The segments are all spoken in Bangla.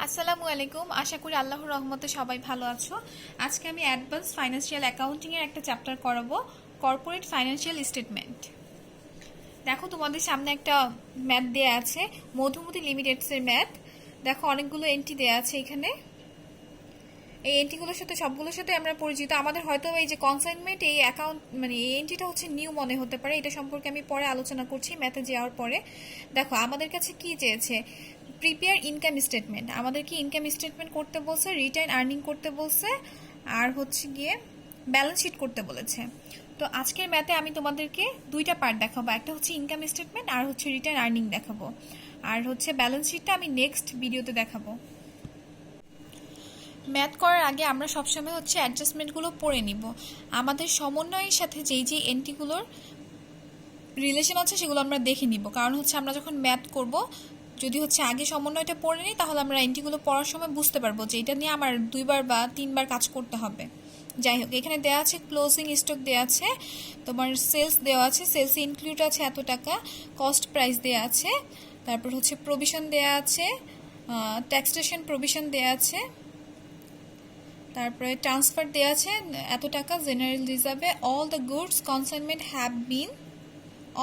আসসালামু আলাইকুম। আশা করি আল্লাহর রহমতে সবাই ভালো আছো। আজকে আমি অ্যাডভান্স ফাইন্যান্সিয়াল অ্যাকাউন্টিং এর একটা চ্যাপ্টার করাবো, কর্পোরেট ফাইন্যান্সিয়াল স্টেটমেন্ট। দেখো তোমাদের সামনে একটা ম্যাথ দেয়া আছে, মধুমতি লিমিটেডস এর ম্যাথ। দেখো অনেকগুলো এন্ট্রি দেয়া আছে এখানে। এই এন্ট্রিগুলোর সাথে সবগুলোর সাথে আমরা পরিচিত। আমাদের হয়তো এই যে কনসাইনমেন্ট এই অ্যাকাউন্ট মানে এই এন্ট্রিটা হচ্ছে নিউ মনে হতে পারে, এটা সম্পর্কে আমি পরে আলোচনা করছি ম্যাথে যাওয়ার পরে। দেখো আমাদের কাছে কি চেয়েছে, প্রিপেয়ার ইনকাম স্টেটমেন্ট। আমাদেরকে ইনকাম স্টেটমেন্ট করতে বলছে, রিটার্ন আর্নিং করতে বলছে, আর হচ্ছে গিয়ে ব্যালেন্স শিট করতে বলেছে। তো আজকের ম্যাথে আমি তোমাদেরকে দুইটা পার্ট দেখাবো, একটা হচ্ছে ইনকাম স্টেটমেন্ট আর হচ্ছে রিটার্ন আর্নিং দেখাবো, আর হচ্ছে ব্যালেন্স শিটটা আমি নেক্সট ভিডিওতে দেখাবো। ম্যাথ করার আগে আমরা সবসময় হচ্ছে অ্যাডজাস্টমেন্টগুলো পড়ে নিব। আমাদের সমন্বয়ের সাথে যেই যে এন্ট্রিগুলোর রিলেশন আছে সেগুলো আমরা দেখে নিব, কারণ হচ্ছে আমরা যখন ম্যাথ করব যদি হচ্ছে আগে সমন্বয়টা পড়ে নিই তাহলে আমরা এন্ট্রিগুলো পড়ার সময় বুঝতে পারবো যে এটা নিয়ে আমার 2বার বা 3বার কাজ করতে হবে। যাই হোক, এখানে দেওয়া আছে ক্লোজিং স্টক দেওয়া আছে, তোমার সেলস দেওয়া আছে, সেলস ইনক্লুড আছে এত টাকা, কস্ট প্রাইস দেওয়া আছে, তারপর হচ্ছে প্রভিশন দেওয়া আছে, ট্যাক্সেশন প্রভিশন দেওয়া আছে, তারপরে ট্রান্সফার দেওয়া আছে এত টাকা জেনারেল রিজার্ভে, all the goods consignment have been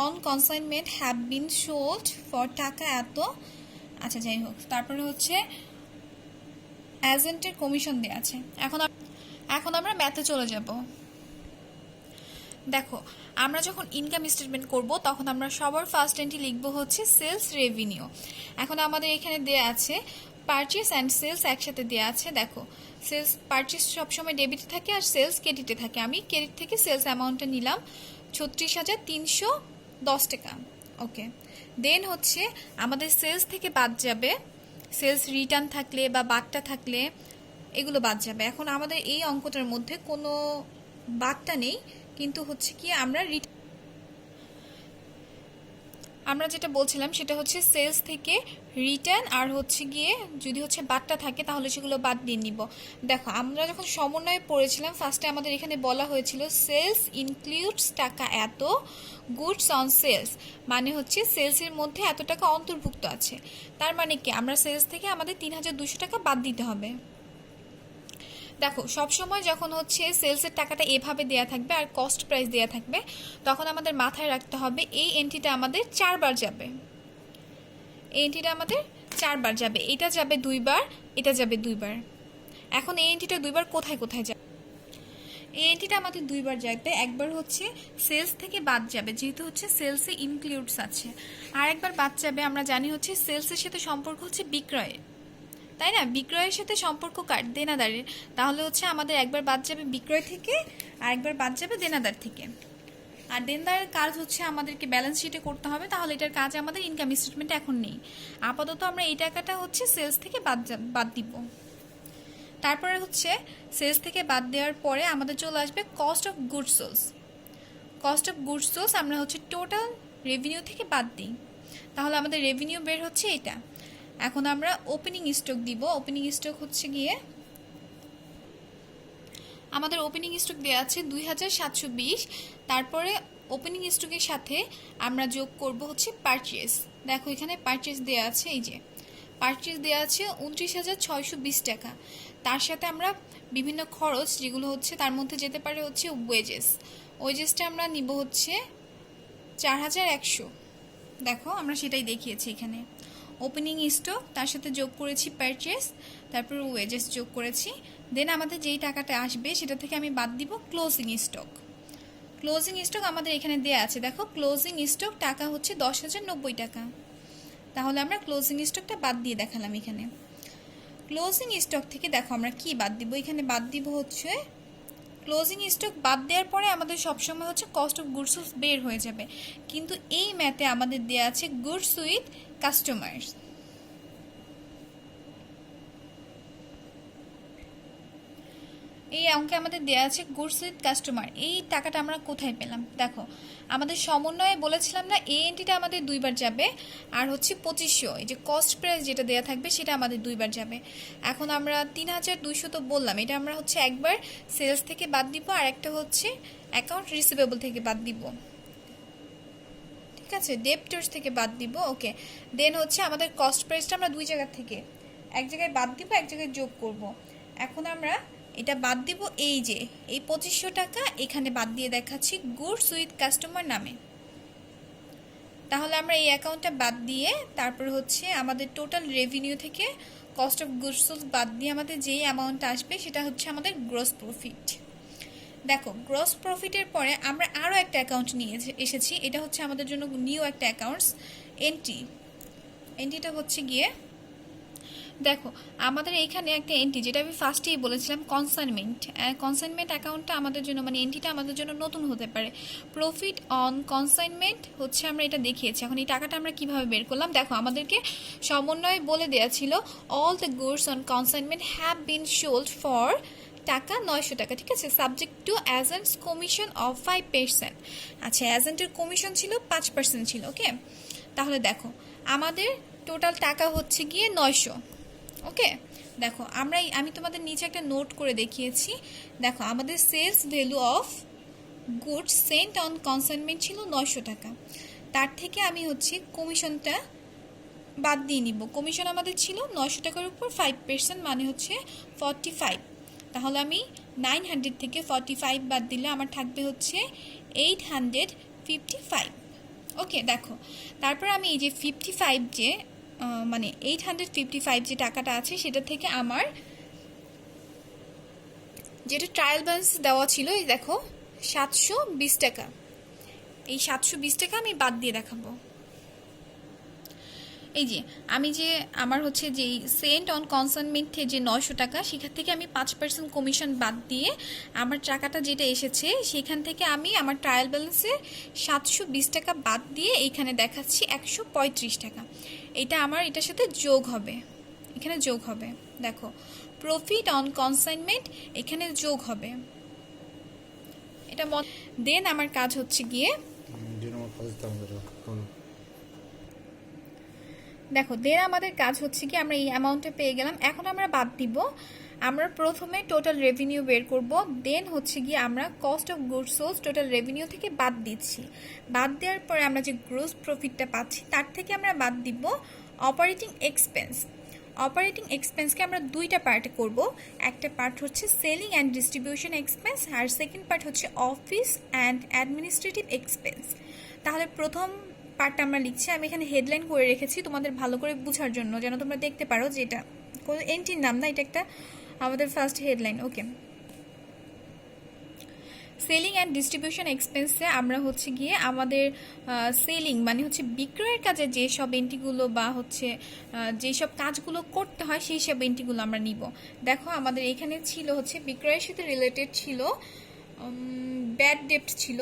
on consignment have been sold for টাকা এত। আচ্ছা যাই হোক, তারপরে হচ্ছে এজেন্টের কমিশন দেওয়া আছে। এখন আমরা ম্যাথে চলে যাব। দেখো আমরা যখন ইনকাম স্টেটমেন্ট করব তখন আমরা সবার ফার্স্ট এন্ট্রি লিখবো হচ্ছে সেলস রেভিনিউ। এখন আমাদের এখানে দেয়া আছে পারচেস অ্যান্ড সেলস একসাথে দেয়া আছে। দেখো সেলস পারচেস সবসময় ডেবিটে থাকে আর সেলস ক্রেডিটে থাকে। আমি ক্রেডিট থেকে সেলস অ্যামাউন্টটা নিলাম 36,310 টাকা। ওকে, দেন হচ্ছে আমাদের সেলস থেকে বাদ যাবে সেলস রিটার্ন থাকলে বা বাদটা থাকলে এগুলো বাদ যাবে। এখন আমাদের এই অঙ্কটার মধ্যে কোনো বাদটা নেই, কিন্তু হচ্ছে কি আমরা যেটা বলছিলাম সেটা হচ্ছে সেলস থেকে রিটার্ন আর হচ্ছে গিয়ে যদি হচ্ছে বাদটা থাকে তাহলে সেগুলো বাদ দিয়ে নিব। দেখো আমরা যখন সমন্বয়ে পড়েছিলাম ফার্স্টে আমাদের এখানে বলা হয়েছিল সেলস ইনক্লুডস টাকা এত, গুডস অন সেলস, মানে হচ্ছে সেলসের মধ্যে এত টাকা অন্তর্ভুক্ত আছে। তার মানে কি আমরা সেলস থেকে আমাদের 3,200 টাকা বাদ দিতে হবে। দেখো সবসময় যখন হচ্ছে সেলসের টাকাটা এভাবে দেয়া থাকবে আর কস্ট প্রাইস দেয়া থাকবে তখন আমাদের মাথায় রাখতে হবে এই এন্ট্রিটা আমাদের 4বার যাবে, এই এন্ট্রিটা আমাদের 4বার যাবে, এটা যাবে 2বার, এটা যাবে 2বার। এখন এই এন্ট্রিটা 2বার কোথায় কোথায় যাবে? এই এন্ট্রিটা আমাদের 2বার যাবে। একবার হচ্ছে সেলস থেকে বাদ যাবে যেহেতু হচ্ছে সেলসে ইনক্লুডস আছে, আর একবার বাদ যাবে আমরা জানি হচ্ছে সেলসের সাথে সম্পর্ক হচ্ছে বিক্রয়ের, তাই না? বিক্রয়ের সাথে সম্পর্ক কার? দেনাদারের। তাহলে হচ্ছে আমাদের একবার বাদ যাবে বিক্রয় থেকে আর একবার বাদ যাবে দেনাদার থেকে। আর দেনদারের কাজ হচ্ছে আমাদেরকে ব্যালেন্স শিটে করতে হবে, তাহলে এটার কাজ আমাদের ইনকাম স্টেটমেন্টে এখন নেই। আপাতত আমরা এই টাকাটা হচ্ছে সেলস থেকে বাদ দিব। তারপরে হচ্ছে সেলস থেকে বাদ দেওয়ার পরে আমাদের চলে আসবে cost of goods sold. Cost of goods sold আমরা হচ্ছে টোটাল রেভিনিউ থেকে বাদ দিই, তাহলে আমাদের রেভিনিউ বের হচ্ছে এটা। এখন আমরা ওপেনিং স্টক দিব। ওপেনিং স্টক হচ্ছে গিয়ে আমাদের ওপেনিং স্টক দেওয়া আছে 2,720। তারপরে ওপেনিং স্টকের সাথে আমরা যোগ করব হচ্ছে পারচেস। দেখো এখানে পারচেস দেওয়া আছে, এই যে পারচেস দেওয়া আছে 29,620 টাকা। তার সাথে আমরা বিভিন্ন খরচ যেগুলো হচ্ছে তার মধ্যে যেতে পারে হচ্ছে ওয়েজেসটা আমরা নিব হচ্ছে 4,100। দেখো আমরা সেটাই দেখিয়েছি এখানে। ওপেনিং স্টক তার সাথে যোগ করেছি পারচেস, তারপর ওয়েজেস যোগ করেছি। দেন আমাদের যেই টাকাটা আসবে সেটা থেকে আমি বাদ দিব ক্লোজিং স্টক। ক্লোজিং স্টক আমাদের এখানে দেয়া আছে, দেখো ক্লোজিং স্টক টাকা হচ্ছে 10,090 টাকা। তাহলে আমরা ক্লোজিং স্টকটা বাদ দিয়ে দেখালাম এখানে। ক্লোজিং স্টক থেকে দেখো আমরা কি বাদ দিব, এখানে বাদ দিব হচ্ছে ক্লোজিং স্টক বাদ দেওয়ার পরে আমাদের সবসময় হচ্ছে কস্ট অফ গুডস বের হয়ে যাবে, কিন্তু এই ম্যাথে আমাদের দেয়া আছে গুডস উইথ কাস্টমার্স। এই অঙ্কে আমাদের দেয়া আছে গুডস উইথ কাস্টমার। এই টাকাটা আমরা কোথায় পেলাম? দেখো আমাদের সমন্বয়ে বলেছিলাম না এই এন্ট্রিটা আমাদের 2বার যাবে, আর হচ্ছে 2500 এই যে কস্ট প্রাইস যেটা দেয়া থাকবে সেটা আমাদের 2বার যাবে। এখন আমরা 3,200 তো বললাম, এটা আমরা হচ্ছে একবার সেলস থেকে বাদ দিব আর একটা হচ্ছে অ্যাকাউন্ট রিসিভেবল থেকে বাদ দিব, ঠিক আছে, ডেপ্টর্স থেকে বাদ দিব। ওকে, দেন হচ্ছে আমাদের কস্ট প্রাইসটা আমরা 2 জায়গা থেকে এক জায়গায় বাদ দিব, এক জায়গায় যোগ করব। এখন আমরা এটা বাদ দিব, এই যে এই 2500 টাকা এখানে বাদ দিয়ে দেখাচ্ছি গুডস উইথ কাস্টমার নামে। তাহলে আমরা এই অ্যাকাউন্টটা বাদ দিয়ে তারপর হচ্ছে আমাদের টোটাল রেভিনিউ থেকে কস্ট অফ গুডস সোল্ড বাদ দিয়ে আমাদের যেই অ্যামাউন্টটা আসবে সেটা হচ্ছে আমাদের গ্রস প্রফিট। দেখো, গ্রস প্রফিটের পরে আমরা আরও একটা অ্যাকাউন্ট নিয়ে এসেছি। এটা হচ্ছে আমাদের জন্য নিউ একটা অ্যাকাউন্টস, এন্ট্রিটা হচ্ছে গিয়ে, দেখো আমাদের এইখানে একটা এন্ট্রি, যেটা আমি ফার্স্টেই বলেছিলাম, কনসাইনমেন্ট অ্যাকাউন্টটা আমাদের জন্য, মানে এন্ট্রিটা আমাদের জন্য নতুন হতে পারে। প্রফিট অন কনসাইনমেন্ট হচ্ছে আমরা এটা দেখিয়েছি। এখন এই টাকাটা আমরা কিভাবে বের করলাম, দেখো আমাদেরকে সমন্বয় বলে দেওয়া ছিল all the goods on consignment have been sold for টাকা 900 টাকা, ঠিক আছে, subject to agents commission of 5%। আচ্ছা, এজেন্টের কমিশন ছিল 5% ছিল, ওকে। তাহলে দেখো আমাদের টোটাল টাকা হচ্ছে গিয়ে 900, ওকে। দেখো আমি তোমাদের নিচে একটা নোট করে দেখিয়েছি। দেখো আমাদের sales value of goods sent on consignment ছিল 900 টাকা। তার থেকে আমি হচ্ছে কমিশনটা বাদ দিয়ে নিব। কমিশন আমাদের ছিল 900 টাকার উপর 5%, মানে হচ্ছে 45। তাহলে আমি 900 থেকে 45 বাদ দিলে আমার থাকবে হচ্ছে 855, ওকে। দেখো তারপর আমি এই যে 55 যে মানে 855 যে টাকাটা আছে সেটা থেকে আমার যেটা ট্রায়াল ব্যালেন্স দেওয়া ছিল, এই দেখো 720 টাকা, এই 720 টাকা আমি বাদ দিয়ে দেখাবো। এই যে আমি যে আমার হচ্ছে যে সেন্ট অন কনসাইনমেন্টে যে 900 টাকা, সেখান থেকে আমি 5% কমিশন বাদ দিয়ে আমার টাকাটা যেটা এসেছে সেখান থেকে আমি আমার ট্রায়াল ব্যালেন্সে 720 টাকা বাদ দিয়ে এইখানে দেখাচ্ছি 135 টাকা। এটা আমার এটার সাথে যোগ হবে, এখানে যোগ হবে। দেখো প্রফিট অন কনসাইনমেন্ট এখানে যোগ হবে, এটা দেন আমার কাজ হচ্ছে গিয়ে, দেখো দেন আমাদের কাজ হচ্ছে কি, আমরা এই অ্যামাউন্টে পেয়ে গেলাম। এখন আমরা বাদ দিব, আমরা প্রথমে টোটাল রেভিনিউ বের করব, দেন হচ্ছে গিয়ে আমরা cost of goods sold total revenue থেকে বাদ দিচ্ছি। বাদ দেওয়ার পরে আমরা যে গ্রোস প্রফিটটা পাচ্ছি তার থেকে আমরা বাদ দিব অপারেটিং এক্সপেন্স। অপারেটিং এক্সপেন্সকে আমরা দুইটা পার্টে করব, একটা পার্ট হচ্ছে সেলিং অ্যান্ড ডিস্ট্রিবিউশন এক্সপেন্স, আর সেকেন্ড পার্ট হচ্ছে অফিস অ্যান্ড অ্যাডমিনিস্ট্রেটিভ এক্সপেন্স। তাহলে প্রথম পার্টটা আমরা লিখছি, আমি এখানে হেডলাইন করে রেখেছি তোমাদের ভালো করে বোঝার জন্য, যেন তোমরা দেখতে পারো যে এটা কোনো এন্ট্রির নাম না, এটা একটা আমাদের first headline, okay. Selling and distribution এক্সপেন্সে আমরা হচ্ছে গিয়ে আমাদের সেলিং মানে হচ্ছে বিক্রয়ের কাজে যেসব এন্ট্রিগুলো বা হচ্ছে যেসব কাজগুলো করতে হয় সেই সব এন্ট্রিগুলো আমরা নিব। দেখো আমাদের এখানে ছিল হচ্ছে বিক্রয়ের সাথে রিলেটেড ছিল ব্যাড ডেপ্ট ছিল।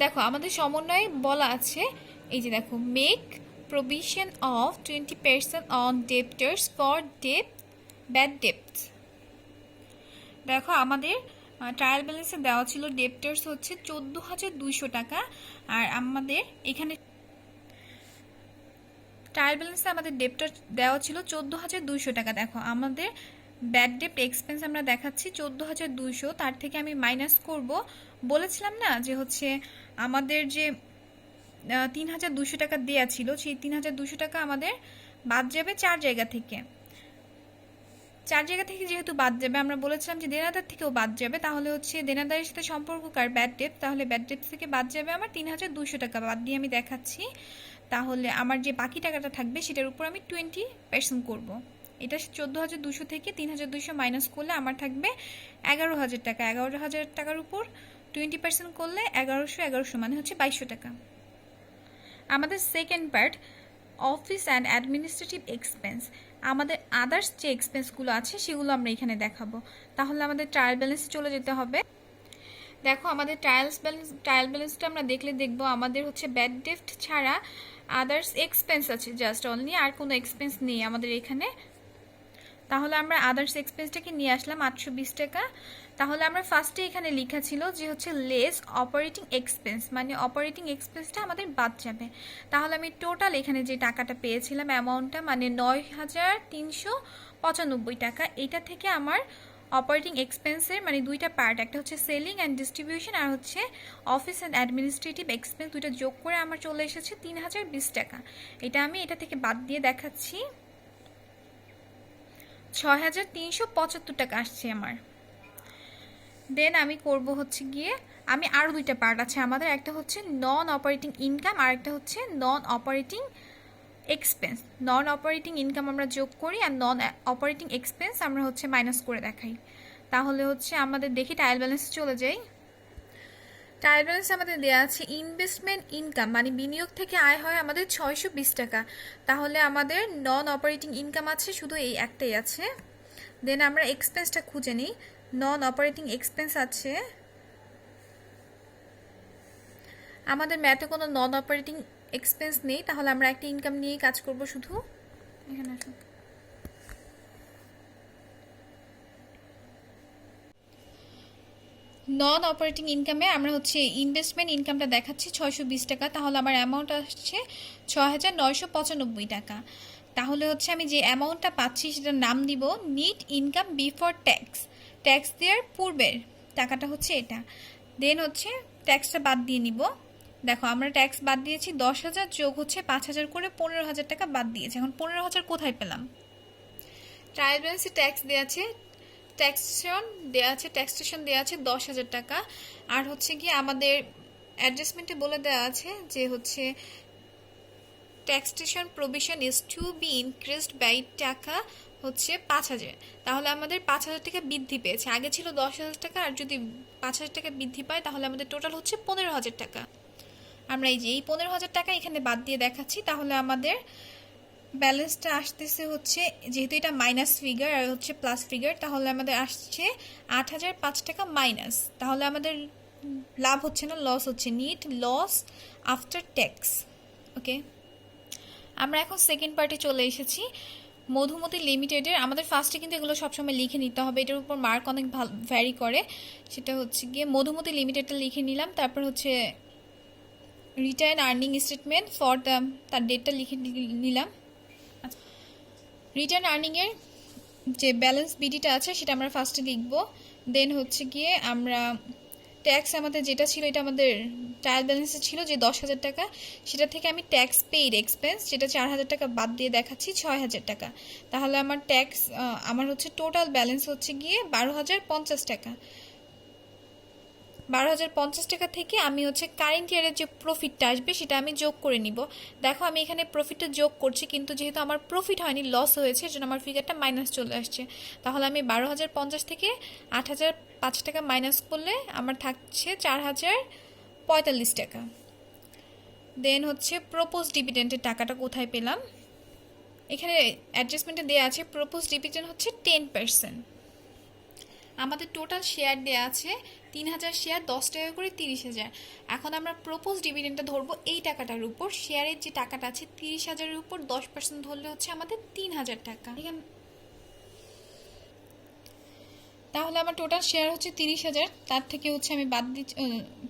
দেখো আমাদের সমন্বয়ে বলা আছে, এই যে দেখো make provision of 20% on debtors for bad debts. দেখো আমাদের ট্রায়াল ব্যালেন্সে দেওয়া ছিল ডেপ্টার্স হচ্ছে 14,200 টাকা, আর আমাদের এখানে ট্রায়াল ব্যালেন্সে আমাদের ডেপ্টার দেওয়া ছিল 14,200 টাকা। দেখো আমাদের ব্যাড ডেপ্ট এক্সপেন্স আমরা দেখাচ্ছি 14,200, তার থেকে আমি মাইনাস করব। বলেছিলাম না যে হচ্ছে আমাদের যে 3,200 টাকা দেওয়া ছিল সেই 3,200 টাকা আমাদের বাদ যাবে চার জায়গা থেকে যেহেতু বাদ যাবে, আমরা বলেছিলাম যে দেনাদার থেকেও বাদ যাবে, তাহলে হচ্ছে দেনাদারের সাথে সম্পর্ককার ব্যাড ডেপ্ট, তাহলে ব্যাড ডেপ্ট থেকে বাদ যাবে আমার 3,200 টাকা, বাদ দিয়ে আমি দেখাচ্ছি। তাহলে আমার যে বাকি টাকাটা থাকবে সেটার উপর আমি 20% করব। এটা 14,200 থেকে 3,200 মাইনাস করলে আমার থাকবে 11,000 টাকা। 11,000 টাকার উপর 20% করলে 1100 মানে হচ্ছে 2,200 টাকা। আমাদের second part office and administrative expense, আমাদের আদার্স যে এক্সপেন্সগুলো আছে সেগুলো আমরা এখানে দেখাবো। তাহলে আমাদের ট্রায়াল ব্যালেন্সে চলে যেতে হবে। দেখো আমাদের ট্রায়াল ব্যালেন্সটা আমরা দেখবো আমাদের হচ্ছে ব্যাড ডেপ্ট ছাড়া আদার্স এক্সপেন্স আছে জাস্ট অনলি, আর কোনো এক্সপেন্স নেই আমাদের এখানে। তাহলে আমরা আদার্স এক্সপেন্সটাকে নিয়ে আসলাম 820 টাকা। তাহলে আমরা ফার্স্টে এখানে লেখা ছিল যে হচ্ছে লেস অপারেটিং এক্সপেন্স, মানে অপারেটিং এক্সপেন্সটা আমাদের বাদ যাবে। তাহলে আমি টোটাল এখানে যে টাকাটা পেয়েছিলাম অ্যামাউন্টটা মানে 9,395 টাকা, এটা থেকে আমার অপারেটিং এক্সপেন্সের মানে দুইটা পার্ট, একটা হচ্ছে সেলিং অ্যান্ড ডিস্ট্রিবিউশন আর হচ্ছে অফিস অ্যান্ড অ্যাডমিনিস্ট্রেটিভ এক্সপেন্স, দুইটা যোগ করে আমার চলে এসেছে 3,020 টাকা। এটা আমি এটা থেকে বাদ দিয়ে দেখাচ্ছি 6,375 টাকা আসছে আমার। দেন আমি করব হচ্ছে গিয়ে, আমি আরও দুইটা পার্ট আছে আমাদের, একটা হচ্ছে নন অপারেটিং ইনকাম আর একটা হচ্ছে নন অপারেটিং এক্সপেন্স। নন অপারেটিং ইনকাম আমরা যোগ করি আর নন অপারেটিং এক্সপেন্স আমরা হচ্ছে মাইনাস করে দেখাই। তাহলে হচ্ছে আমাদের দেখি ট্রায়াল ব্যালেন্স চলে যাই। ট্রায়াল ব্যালেন্স আমাদের দেওয়া আছে ইনভেস্টমেন্ট ইনকাম, মানে বিনিয়োগ থেকে আয় হয় আমাদের 620 টাকা। তাহলে আমাদের নন অপারেটিং ইনকাম আছে শুধু এই একটাই আছে। দেন আমরা এক্সপেন্সটা খুঁজে নিই। নন অপারেটিং এক্সপেন্স আছে আমাদের, ম্যাথে কোনো নন অপারেটিং এক্সপেন্স নেই, তাহলে আমরা একটা ইনকাম নিয়েই কাজ করব শুধু। এখানে আসুন, নন অপারেটিং ইনকামে আমরা হচ্ছে ইনভেস্টমেন্ট ইনকামটা দেখাচ্ছি 620 টাকা, তাহলে আমার অ্যামাউন্ট আসছে 6,995 টাকা। তাহলে হচ্ছে আমি যে অ্যামাউন্টটা পাচ্ছি সেটার নাম দিব NEET income before tax, tax দেওয়ার পূর্বের টাকাটা হচ্ছে এটা। দেন হচ্ছে ট্যাক্সটা বাদ দিয়ে নিব। দেখো আমরা ট্যাক্স বাদ দিয়েছি 10,000 যোগ হচ্ছে 5,000 করে 15,000 টাকা বাদ দিয়েছি। এখন 15,000 কোথায় পেলাম? ট্রায়াল ব্যালেন্সে ট্যাক্স দেওয়া আছে, ট্যাক্সেশন দেওয়া আছে 10,000 টাকা। আর হচ্ছে কি আমাদের অ্যাডজাস্টমেন্টে বলে দেওয়া আছে যে হচ্ছে taxation provision is to be increased by টাকা হচ্ছে 5,000। তাহলে আমাদের 5,000 টাকা বৃদ্ধি পেয়েছে, আগে ছিল 10,000 টাকা, আর যদি 5,000 টাকা বৃদ্ধি পায় তাহলে আমাদের টোটাল হচ্ছে 15,000 টাকা। আমরা এই যে এই 15,000 টাকা এখানে বাদ দিয়ে দেখাচ্ছি। তাহলে আমাদের ব্যালেন্সটা আসতেছে হচ্ছে, যেহেতু এটা মাইনাস ফিগার আর হচ্ছে প্লাস ফিগার, তাহলে আমাদের আসছে 8,005 টাকা মাইনাস। তাহলে আমাদের লাভ হচ্ছে না, লস হচ্ছে, নিট লস আফটার ট্যাক্স। ওকে, আমরা এখন সেকেন্ড পার্টে চলে এসেছি। মধুমতি লিমিটেডের আমাদের ফার্স্টে কিন্তু এগুলো সবসময় লিখে নিতে হবে, এটার উপর মার্ক অনেক ভ্যারি করে। সেটা হচ্ছে গিয়ে মধুমতি লিমিটেডটা লিখে নিলাম, তারপর হচ্ছে রিটার্ন আর্নিং স্টেটমেন্ট ফর তার ডেটটা লিখে নিলাম। রিটার্ন আর্নিংয়ের যে ব্যালেন্স বিডিটা আছে সেটা আমরা ফার্স্টে লিখব। দেন হচ্ছে গিয়ে আমরা ট্যাক্স আমাদের যেটা ছিল, এটা আমাদের ট্রায়াল ব্যালেন্সে ছিল যে 10,000 টাকা, সেটা থেকে আমি ট্যাক্স পেইড এক্সপেন্স যেটা 4,000 টাকা বাদ দিয়ে দেখাচ্ছি 6,000 টাকা। তাহলে আমার ট্যাক্স আমার হচ্ছে টোটাল ব্যালেন্স হচ্ছে গিয়ে 12,050 টাকা। 12,050 টাকা থেকে আমি হচ্ছে কারেন্ট ইয়ারের যে প্রফিটটা আসবে সেটা আমি যোগ করে নিব। দেখো আমি এখানে প্রফিটটা যোগ করছি, কিন্তু যেহেতু আমার প্রফিট হয়নি, লস হয়েছে, এর জন্য আমার ফিগারটা মাইনাস চলে আসছে। তাহলে আমি 12,050 থেকে 8,005 টাকা মাইনাস করলে আমার থাকছে 4,045 টাকা। দেন হচ্ছে প্রপোজ ডিভিডেন্ডের টাকাটা কোথায় পেলাম? এখানে অ্যাডজাস্টমেন্টে দেওয়া আছে প্রপোজ ডিভিডেন্ড হচ্ছে 10%। আমাদের টোটাল শেয়ার দেওয়া আছে 3,000 শেয়ার, 10 টাকা করে 30,000। এখন আমরা প্রপোজ ডিভিডেন্ডটা ধরবো এই টাকাটার উপর, শেয়ারের যে টাকাটা আছে 30,000-এর উপর 10% ধরলে হচ্ছে আমাদের 3,000 টাকা। তাহলে আমার টোটাল শেয়ার হচ্ছে 30,000, তার থেকে হচ্ছে আমি বাদ দিচ্ছি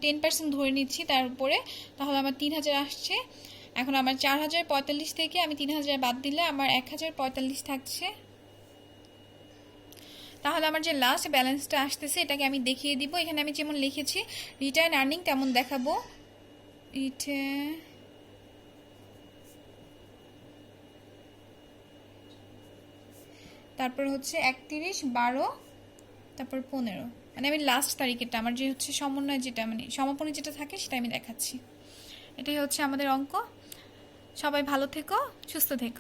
10% ধরে নিচ্ছি তার উপরে, তাহলে আমার 3,000 আসছে। এখন আমার 4,045 থেকে আমি 3,000 বাদ দিলে আমার 1,045 থাকছে। তাহলে আমার যে লাস্ট ব্যালেন্সটা আসতেছে এটাকে আমি দেখিয়ে দিব। এখানে আমি যেমন লিখেছি রিটার্ন আর্নিং তেমন দেখাবো। তারপর হচ্ছে 31/12 তারপর 15, মানে আমি লাস্ট তারিখেরটা আমার যে হচ্ছে সমন্বয় যেটা মানে সমাপনী যেটা থাকে সেটা আমি দেখাচ্ছি। এটাই হচ্ছে আমাদের অঙ্ক। সবাই ভালো থেকো, সুস্থ থেকো।